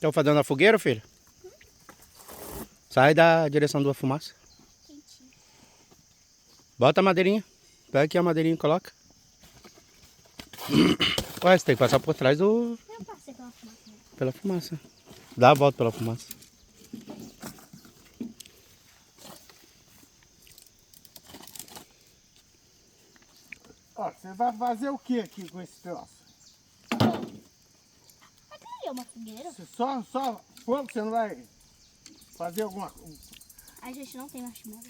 Estão fazendo a fogueira, filho? Sai da direção da fumaça. Quentinho. Bota a madeirinha. Pega aqui a madeirinha e coloca. Ué, você tem que passar por trás do... Eu passei pela fumaça. pela fumaça. Dá a volta pela fumaça. Ó, você vai fazer o que aqui com esse troço? Aqui é uma fogueira. Você só fogo, você não vai fazer alguma coisa? A gente não tem marshmallow.